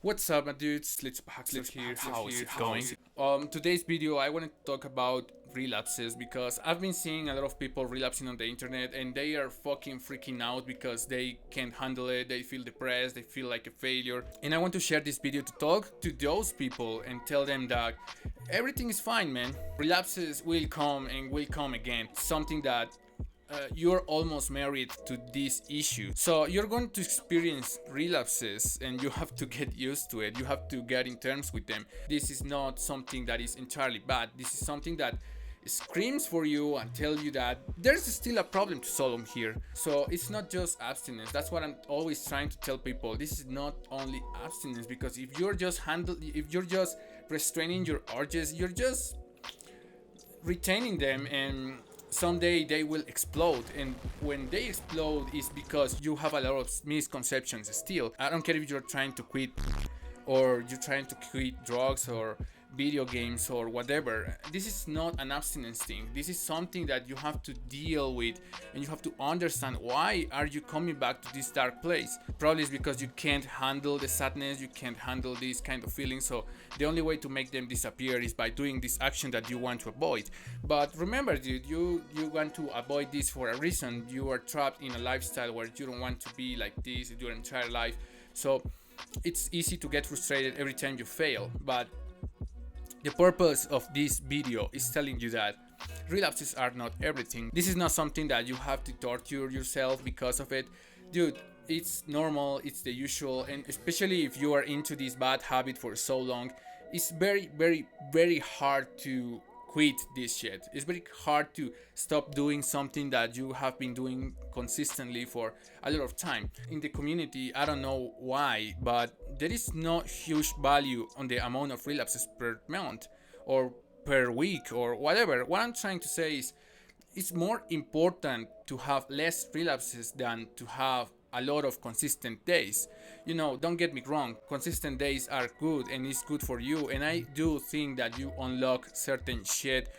What's up, my dudes? Let's here. How is it going? Today's video, I want to talk about relapses because I've been seeing a lot of people relapsing on the internet and they are fucking freaking out because they can't handle it. They feel depressed. They feel like a failure. And I want to share this video to talk to those people and tell them that everything is fine, man. Relapses will come and will come again. Something that you're almost married to this issue, so you're going to experience relapses and you have to get used to it. You have to get in terms with them. This is not something that is entirely bad. This is something that screams for you and tell you that there's still a problem to solve here. So it's not just abstinence. That's what I'm always trying to tell people. This is not only abstinence, because if you're just restraining your urges, you're just retaining them, and someday they will explode. And when they explode is because you have a lot of misconceptions still. I don't care if you're trying to quit or you're trying to quit drugs or video games or whatever. This is not an abstinence thing. This is something that you have to deal with, and you have to understand why are you coming back to this dark place. Probably it's because you can't handle the sadness, you can't handle these kind of feelings, so the only way to make them disappear is by doing this action that you want to avoid. But remember, dude, you want to avoid this for a reason. You are trapped in a lifestyle where you don't want to be like this your entire life, so it's easy to get frustrated every time you fail. But the purpose of this video is telling you that relapses are not everything. This is not something that you have to torture yourself because of it. Dude, it's normal, it's the usual, and especially if you are into this bad habit for so long, it's very hard to quit this shit. It's very hard to stop doing something that you have been doing consistently for a lot of time. In the community, I don't know why, but there is no huge value on the amount of relapses per month or per week or whatever. What I'm trying to say is it's more important to have less relapses than to have a lot of consistent days. You know, don't get me wrong, consistent days are good and it's good for you, and I do think that you unlock certain shit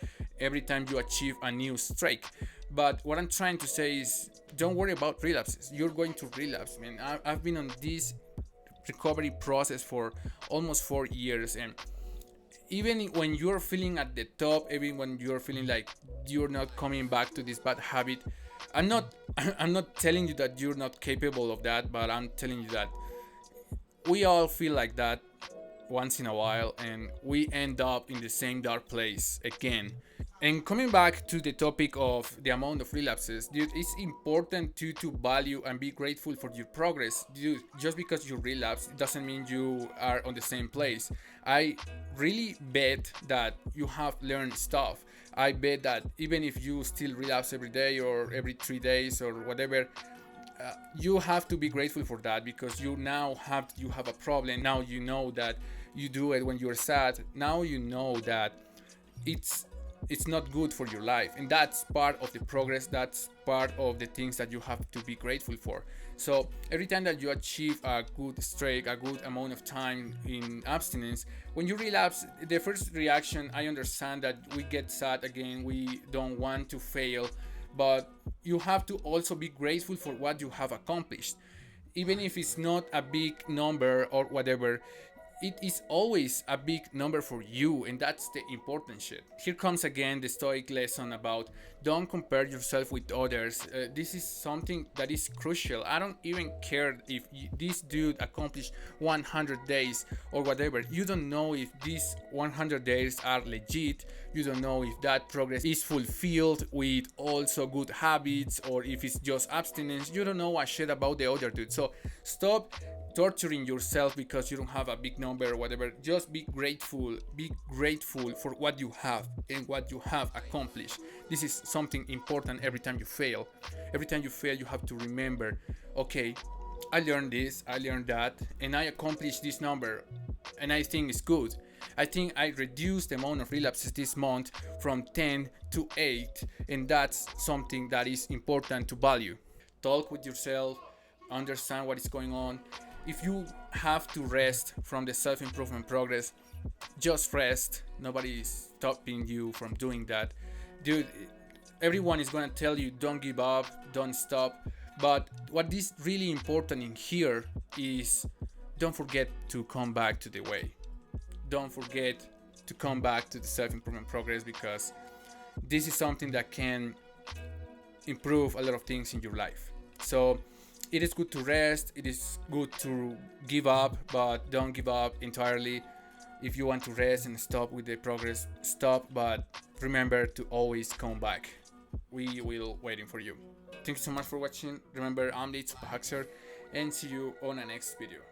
every time you achieve a new streak. But what I'm trying to say is don't worry about relapses. You're going to relapse, man. I've been on this recovery process for almost 4 years, and even when you're feeling at the top, even when you're feeling like you're not coming back to this bad habit, I'm not I'm not telling you that you're not capable of that, but I'm telling you that we all feel like that once in a while, and we end up in the same dark place again. And coming back to the topic of the amount of relapses, dude, it's important to value and be grateful for your progress. Dude, just because you relapse doesn't mean you are on the same place. I really bet that you have learned stuff. I bet that even if you still relapse every day or every 3 days or whatever, you have to be grateful for that, because you have a problem. Now you know that you do it when you're sad. Now you know that it's not good for your life, and that's part of the progress. That's part of the things that you have to be grateful for. So every time that you achieve a good streak, a good amount of time in abstinence, when you relapse, the first reaction, I understand that we get sad again, we don't want to fail, but you have to also be grateful for what you have accomplished. Even if it's not a big number or whatever, it is always a big number for you, and that's the important shit. Here comes again the stoic lesson about don't compare yourself with others. This is something that is crucial. I don't even care if this dude accomplished 100 days or whatever. You don't know if these 100 days are legit. You don't know if that progress is fulfilled with also good habits or if it's just abstinence. You don't know a shit about the other dude. So stop torturing yourself because you don't have a big number or whatever. Just be grateful for what you have and what you have accomplished. This is something important. Every time you fail, you have to remember, okay, I learned this, I learned that, and I accomplished this number, and I think it's good. I think I reduced the amount of relapses this month from 10 to 8, and that's something that is important to value. Talk with yourself, understand what is going on. If you have to rest from the self-improvement progress, just rest. Nobody is stopping you from doing that. Dude, everyone is gonna tell you don't give up, don't stop. But what is really important in here is don't forget to come back to the way. Don't forget to come back to the self-improvement progress, because this is something that can improve a lot of things in your life. So it is good to rest, it is good to give up, but don't give up entirely. If you want to rest and stop with the progress, stop, but remember to always come back. We will waiting for you. Thank you so much for watching. Remember, I'm the Supa, and see you on the next video.